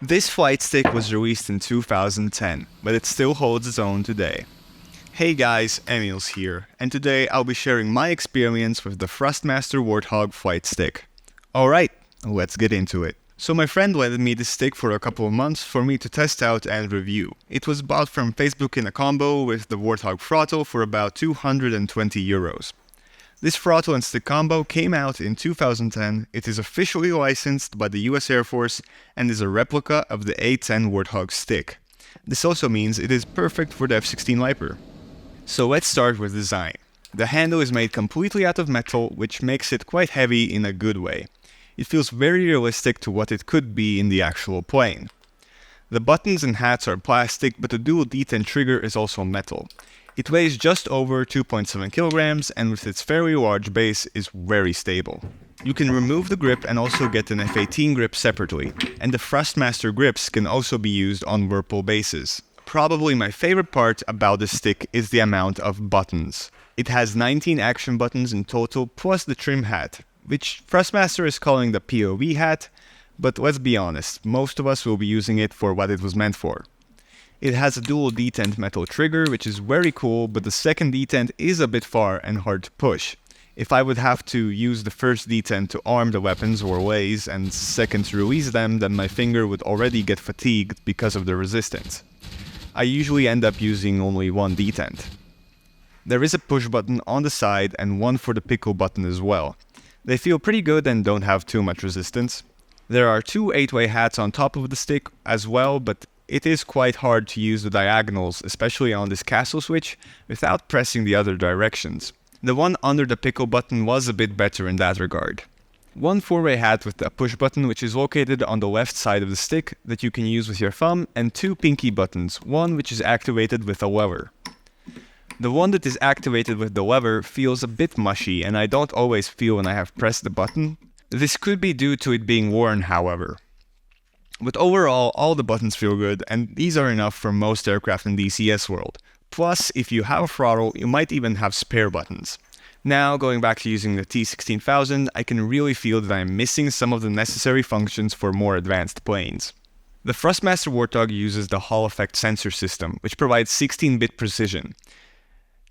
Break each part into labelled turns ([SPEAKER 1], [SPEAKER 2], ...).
[SPEAKER 1] This flight stick was released in 2010, but it still holds its own today. Hey guys, Emils here, and today I'll be sharing my experience with the Thrustmaster Warthog flight stick. Alright, let's get into it. So my friend lended me this stick for a couple of months for me to test out and review. It was bought from Facebook in a combo with the Warthog throttle for about 220 euros. This throttle and stick combo came out in 2010, it is officially licensed by the US Air Force and is a replica of the A10 Warthog stick. This also means it is perfect for the F-16 Viper. So let's start with design. The handle is made completely out of metal, which makes it quite heavy in a good way. It feels very realistic to what it could be in the actual plane. The buttons and hats are plastic, but the dual detent trigger is also metal. It weighs just over 2.7 kilograms and with its fairly large base is very stable. You can remove the grip and also get an F-18 grip separately, and the Thrustmaster grips can also be used on Whirlpool bases. Probably my favorite part about this stick is the amount of buttons. It has 19 action buttons in total plus the trim hat, which Thrustmaster is calling the POV hat, but let's be honest, most of us will be using it for what it was meant for. It has a dual detent metal trigger, which is very cool, but the second detent is a bit far and hard to push. If I would have to use the first detent to arm the weapons or ways and second to release them, then my finger would already get fatigued because of the resistance. I usually end up using only one detent. There is a push button on the side and one for the pickle button as well. They feel pretty good and don't have too much resistance. There are two 8-way hats on top of the stick as well, but it is quite hard to use the diagonals, especially on this castle switch, without pressing the other directions. The one under the pickle button was a bit better in that regard. One 4-way hat with a push button which is located on the left side of the stick that you can use with your thumb, and two pinky buttons, one which is activated with a lever. The one that is activated with the lever feels a bit mushy and I don't always feel when I have pressed the button. This could be due to it being worn, however. But overall, all the buttons feel good, and these are enough for most aircraft in DCS World. Plus, if you have a throttle, you might even have spare buttons. Now, going back to using the T16000, I can really feel that I am missing some of the necessary functions for more advanced planes. The Thrustmaster Warthog uses the Hall effect sensor system, which provides 16-bit precision.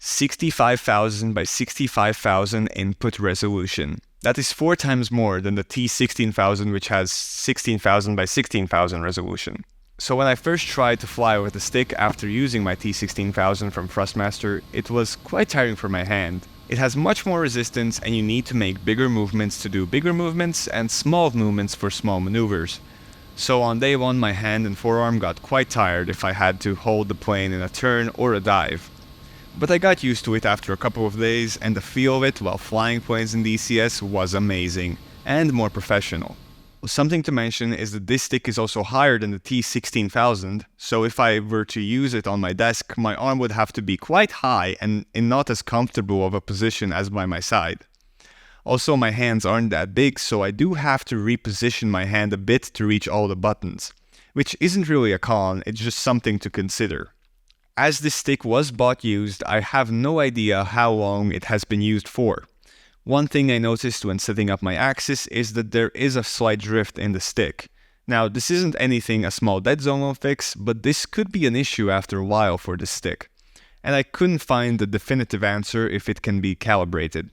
[SPEAKER 1] 65,000 by 65,000 input resolution. That is 4 times more than the T16000, which has 16,000 by 16,000 resolution. So when I first tried to fly with the stick after using my T16000 from Thrustmaster, it was quite tiring for my hand. It has much more resistance and you need to make bigger movements to do bigger movements and small movements for small maneuvers. So on day 1 my hand and forearm got quite tired if I had to hold the plane in a turn or a dive. But I got used to it after a couple of days, and the feel of it while flying planes in DCS was amazing, and more professional. Something to mention is that this stick is also higher than the T16000, so if I were to use it on my desk, my arm would have to be quite high and in not as comfortable of a position as by my side. Also, my hands aren't that big, so I do have to reposition my hand a bit to reach all the buttons, which isn't really a con, it's just something to consider. As this stick was bought used, I have no idea how long it has been used for. One thing I noticed when setting up my axis is that there is a slight drift in the stick. Now, this isn't anything a small dead zone will fix, but this could be an issue after a while for this stick. And I couldn't find the definitive answer if it can be calibrated.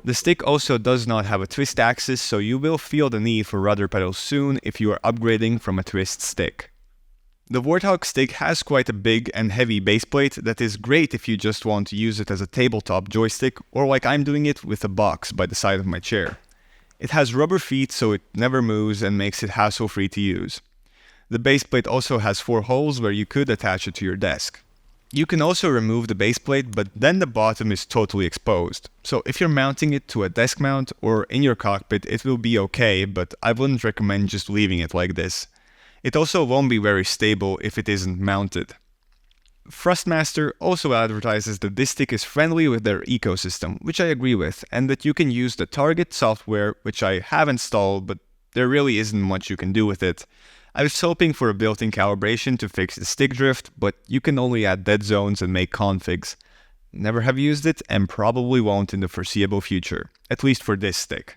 [SPEAKER 1] The stick also does not have a twist axis, so you will feel the need for rudder pedals soon if you are upgrading from a twist stick. The Warthog stick has quite a big and heavy baseplate that is great if you just want to use it as a tabletop joystick or like I'm doing it with a box by the side of my chair. It has rubber feet so it never moves and makes it hassle-free to use. The baseplate also has 4 holes where you could attach it to your desk. You can also remove the baseplate, but then the bottom is totally exposed. So if you're mounting it to a desk mount or in your cockpit, it will be okay, but I wouldn't recommend just leaving it like this. It also won't be very stable if it isn't mounted. Thrustmaster also advertises that this stick is friendly with their ecosystem, which I agree with, and that you can use the Target software, which I have installed, but there really isn't much you can do with it. I was hoping for a built-in calibration to fix the stick drift, but you can only add dead zones and make configs. Never have used it and probably won't in the foreseeable future, at least for this stick.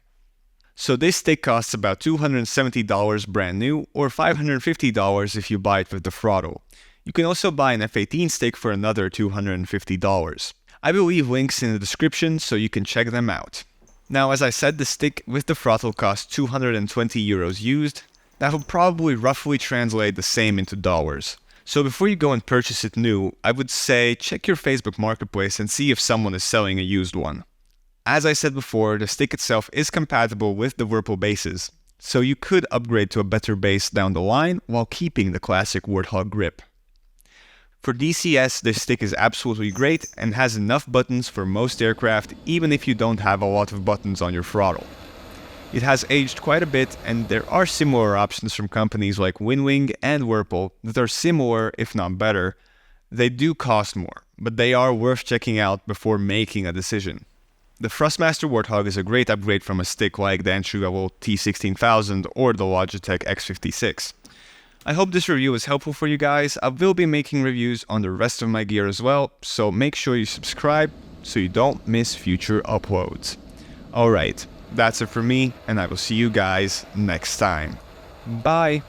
[SPEAKER 1] So this stick costs about $270 brand new, or $550 if you buy it with the throttle. You can also buy an F-18 stick for another $250. I will leave links in the description so you can check them out. Now, as I said, the stick with the throttle costs 220 euros used. That will probably roughly translate the same into dollars. So before you go and purchase it new, I would say check your Facebook Marketplace and see if someone is selling a used one. As I said before, the stick itself is compatible with the Whirlpool bases, so you could upgrade to a better base down the line while keeping the classic Warthog grip. For DCS, this stick is absolutely great and has enough buttons for most aircraft, even if you don't have a lot of buttons on your throttle. It has aged quite a bit, and there are similar options from companies like Winwing and Whirlpool that are similar, if not better. They do cost more, but they are worth checking out before making a decision. The Thrustmaster Warthog is a great upgrade from a stick like the entry-level T16000 or the Logitech X56. I hope this review is helpful for you guys. I will be making reviews on the rest of my gear as well, so make sure you subscribe so you don't miss future uploads. Alright, that's it for me, and I will see you guys next time. Bye!